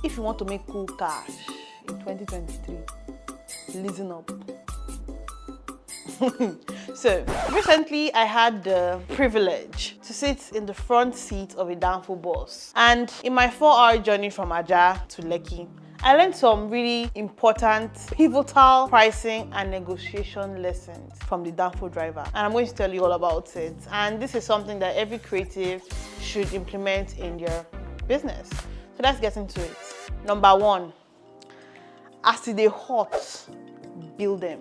If you want to make cool cash in 2023, listen up. So recently I had the privilege to sit in the front seat of a Danfo bus, and in my 4-hour journey from Ajah to Lekki, I learned some really important, pivotal pricing and negotiation lessons from the Danfo Driver, and I'm going to tell you all about it. And this is something that every creative should implement in your business. So let's get into it. Number 1, as they hot, build them.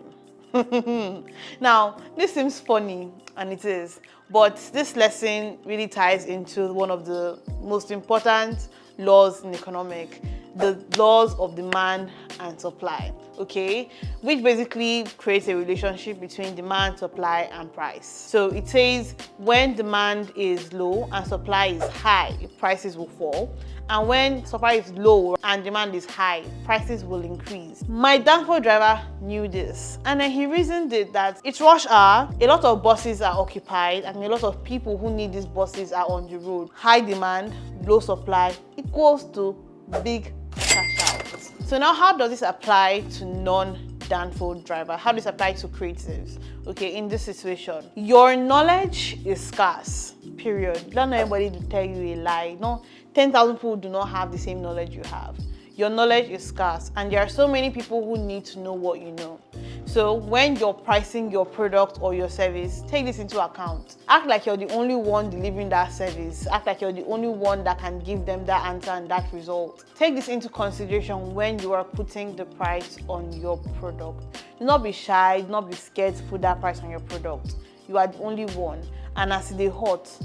Now, this seems funny, and it is, but this lesson really ties into one of the most important laws in economics, the laws of demand and supply, okay? Which basically creates a relationship between demand, supply, and price. So it says when demand is low and supply is high, prices will fall. And when supply is low and demand is high, prices will increase. My Danfo driver knew this, and then he reasoned it that it's rush hour, a lot of buses are occupied, and a lot of people who need these buses are on the road. High demand, low supply equals to big cash out. So now how does this apply to non-Danfo driver? How does this apply to creatives? Okay, in this situation, your knowledge is scarce, period. Don't let anybody tell you a lie. No, 10,000 people do not have the same knowledge you have. Your knowledge is scarce, and there are so many people who need to know what you know. So when you're pricing your product or your service, take this into account. Act like you're the only one delivering that service. Act like you're the only one that can give them that answer and that result. Take this into consideration when you are putting the price on your product. Do not be shy, do not be scared to put that price on your product. You are the only one, and as they hot,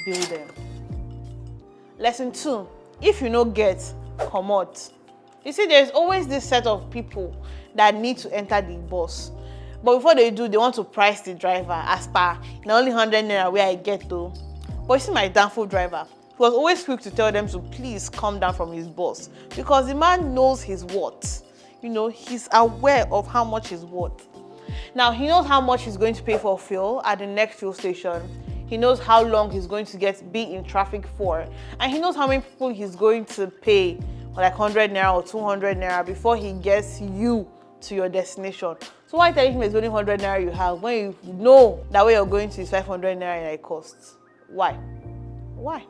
build them. Lesson 2, if you no get, come out. You see, there's always this set of people that need to enter the bus, but before they do, they want to price the driver as per na only 100 naira where I get to. But you see, my Danfo driver, he was always quick to tell them to please come down from his bus, because the man knows his worth. You know, he's aware of how much he's worth. Now, he knows how much he's going to pay for fuel at the next fuel station. He knows how long he's going to be in traffic for, and he knows how many people he's going to pay, like 100 naira or 200 naira, before he gets you to your destination. So why telling him it's only 100 naira you have when you know that where you're going to is 500 naira and it costs? Why? Why?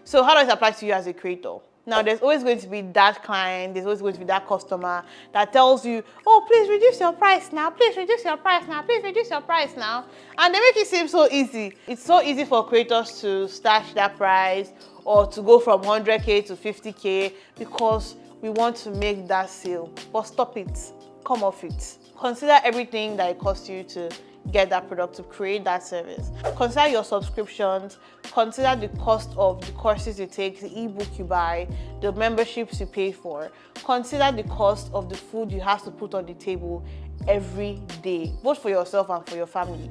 So how does it apply to you as a creator? Now, there's always going to be that client, there's always going to be that customer that tells you, oh, please reduce your price now, please reduce your price now, please reduce your price now. And they make it seem so easy. It's so easy for creators to stash that price or to go from 100K to 50K because we want to make that sale. But stop it. Come off it. Consider everything that it costs you to get that product, to create that service. Consider your subscriptions, consider the cost of the courses you take, the ebook you buy, the memberships you pay for. Consider the cost of the food you have to put on the table every day, both for yourself and for your family.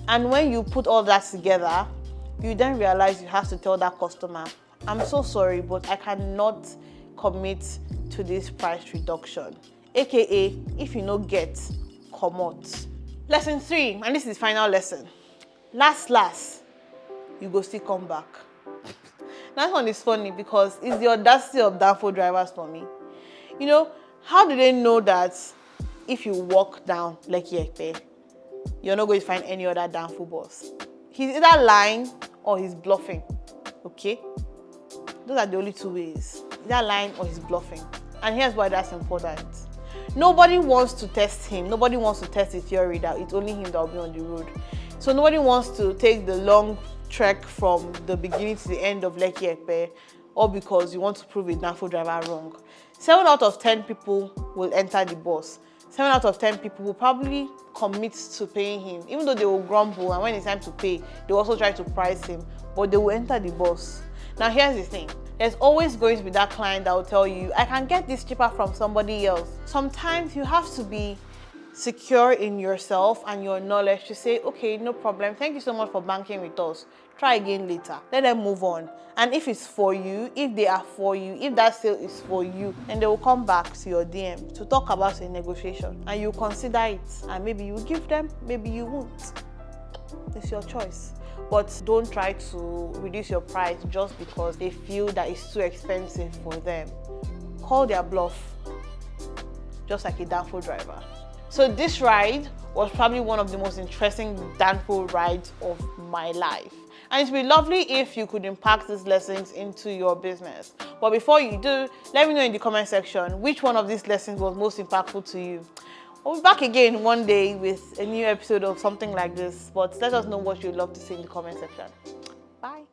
And when you put all that together, you then realize you have to tell that customer, I'm so sorry, but I cannot commit to this price reduction. AKA, if you no get, come out. Lesson 3, and this is the final lesson. Last, you go still come back. That one is funny because it's the audacity of Danfo drivers for me. You know, how do they know that if you walk down Lekki Epe, you're not going to find any other Danfo bus? He's either lying or he's bluffing, okay? Those are the only two ways. Either lying or he's bluffing. And here's why that's important. Nobody wants to test him. Nobody wants to test his theory that it's only him that will be on the road. So nobody wants to take the long trek from the beginning to the end of Lekki Epe, all because you want to prove a Danfo driver wrong. 7 out of 10 people will enter the bus. 7 out of 10 people will probably commit to paying him, even though they will grumble, and when it's time to pay, they also try to price him, but they will enter the bus. Now here's the thing. There's always going to be that client that will tell you, I can get this cheaper from somebody else. Sometimes you have to be secure in yourself and your knowledge to say, okay, no problem. Thank you so much for banking with us. Try again later. Let them move on. And if it's for you, if they are for you, if that sale is for you, then they will come back to your DM to talk about a negotiation. And you consider it. And maybe you give them, maybe you won't. It's your choice. but don't try to reduce your price just because they feel that it's too expensive for them. Call their bluff, just like a Danfo driver. So this ride was probably one of the most interesting Danfo rides of my life. And it would be lovely if you could impact these lessons into your business. But before you do, let me know in the comment section which one of these lessons was most impactful to you. I'll be back again one day with a new episode of something like this, but let us know what you'd love to see in the comment section. Bye.